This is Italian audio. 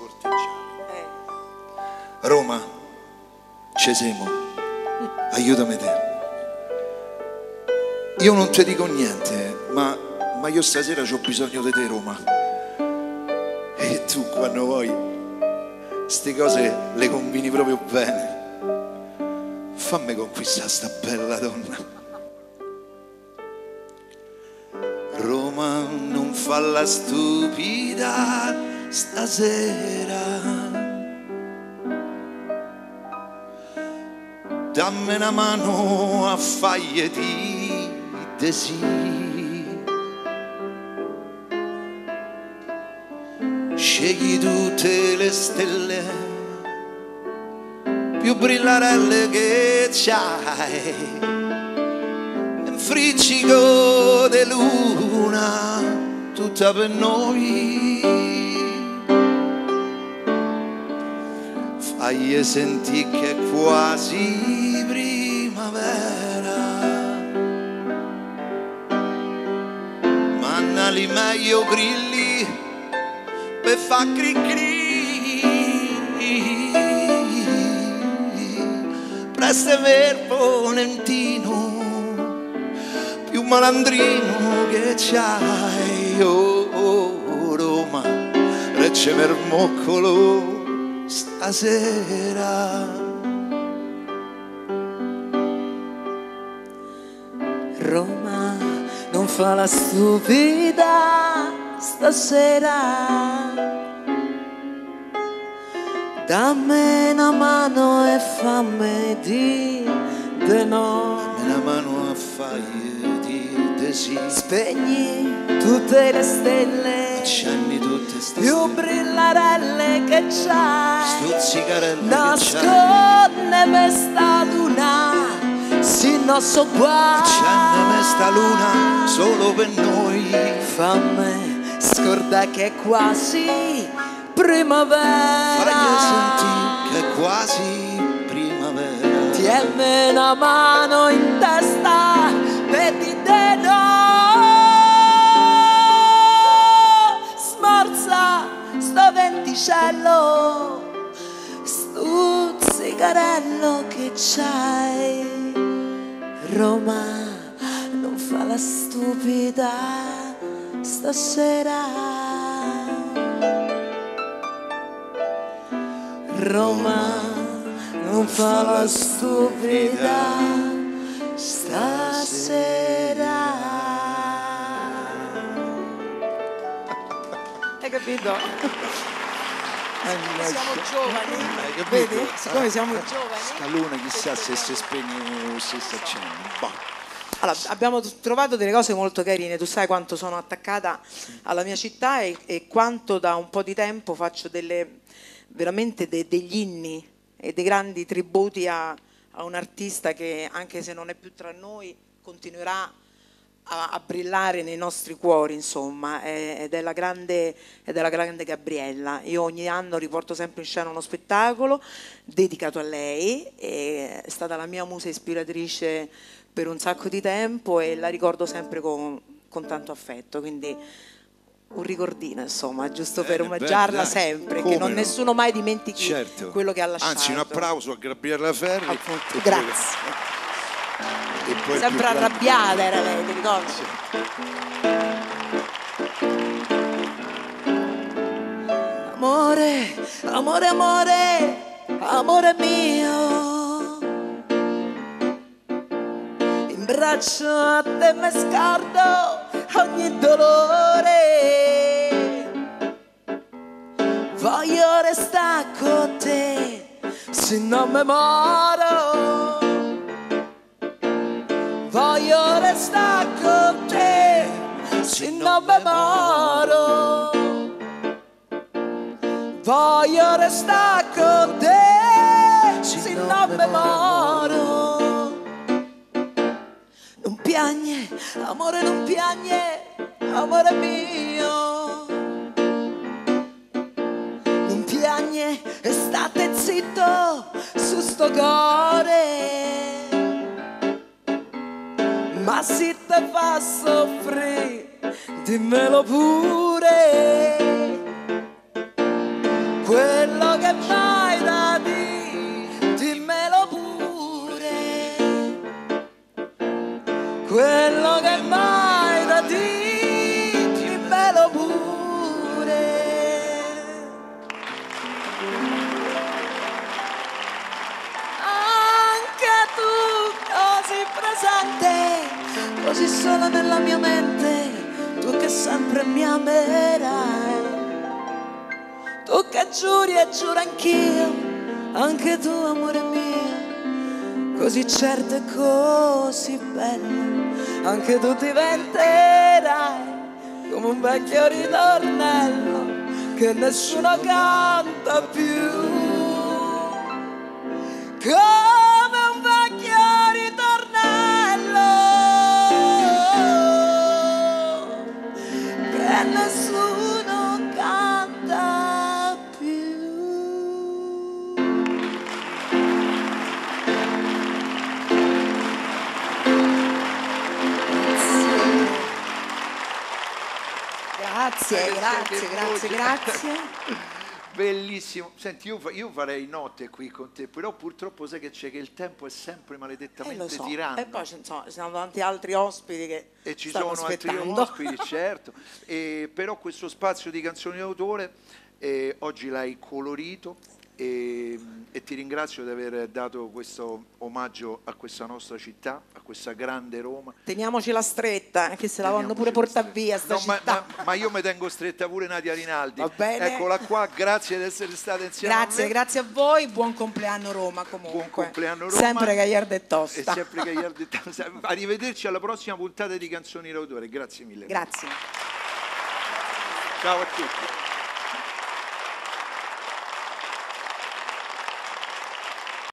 corteggiare. Roma, ci siamo, aiutami te. Io non ti dico niente, ma io stasera ho bisogno di te, Roma. E tu quando vuoi, ste cose le combini proprio bene. Fammi conquistare sta bella donna. Roma, non fa la stupida stasera. Dammi una mano a faglie di desi. Scegli tutte le stelle più brillarelle che c'hai, un friccico di luna tutta per noi. Fagli sentì che è quasi primavera, mannali meglio grilli per fa cri-cri. Presto per Ponentino, più malandrino che c'hai. Oh, Roma, recce per moccolo stasera. Roma, non fa la stupida stasera. Dammi una mano e fammi di no. Dammi una mano a faglie di desi. Spegni tutte le stelle, Accendi tutte ste più stelle, brillarelle che c'hai. stuzzicarelle che c'hai. Nascondemi sta luna, sì non so qua. Accendemi sta luna solo per noi. Fammi scordare che è quasi primavera. Fagli sentire che è quasi primavera. Tienmi una mano in testa per dire no. Smorza sto venticello, stuzzicarello che c'hai. Roma, non fa la stupida stasera. Roma, non fa la stupida stasera. Hai capito? Siamo giovani, vedi? Siccome siamo giovani. Scalone chissà se si spegne o se si accende. Allora, abbiamo trovato delle cose molto carine. Tu sai quanto sono attaccata alla mia città e quanto da un po' di tempo faccio veramente degli inni e dei grandi tributi a un artista che, anche se non è più tra noi, continuerà a brillare nei nostri cuori, insomma, ed è la grande Gabriella. Io ogni anno riporto sempre in scena uno spettacolo dedicato a lei, è stata la mia musa ispiratrice per un sacco di tempo e la ricordo sempre con tanto affetto, quindi un ricordino, insomma, giusto per omaggiarla sempre, che nessuno mai dimentichi quello che ha lasciato. Anzi, un applauso a Gabriella Ferri. Appunto, grazie. E poi sempre arrabbiata era lei, ti ricordi? Sì. Amore, amore, amore, amore mio, in braccio a te mi scordo ogni dolore. Voglio restare con te se non mi moro. Voglio restare con te se non mi moro. Voglio restare con te se non mi moro. Non piagne, amore, non piagne, amore mio. Non piagne e state zitto su sto cuore. Ma se te fa soffrire, dimmelo pure. sempre mi amerai. Tu che giuri e giuro anch'io, anche tu amore mio, così certo e così bello, anche tu diventerai come un vecchio ritornello che nessuno canta più, come un vecchio ritornello che nessuno canta più. Grazie. Bellissimo. Senti, io farei notte qui con te, però purtroppo sai che c'è, che il tempo è sempre maledettamente Lo so. tiranno. E poi insomma, ci sono tanti altri ospiti che E ci stanno sono altri aspettando. ospiti, certo. Però questo spazio di canzoni d'autore oggi l'hai colorito e ti ringrazio di aver dato questo omaggio a questa nostra città, a questa grande Roma. Teniamocela stretta, che se la vogliono pure portare via sta città. Ma io mi tengo stretta pure Nadia Rinaldi. Va bene. Eccola qua, grazie di essere stata insieme a me. Grazie a voi, buon compleanno Roma comunque. Buon compleanno Roma. Sempre Gagliarda e E tosta. sempre Gagliarda e tosta. Arrivederci alla prossima puntata di Canzoni d'autore. Grazie mille. Grazie. Ciao a tutti.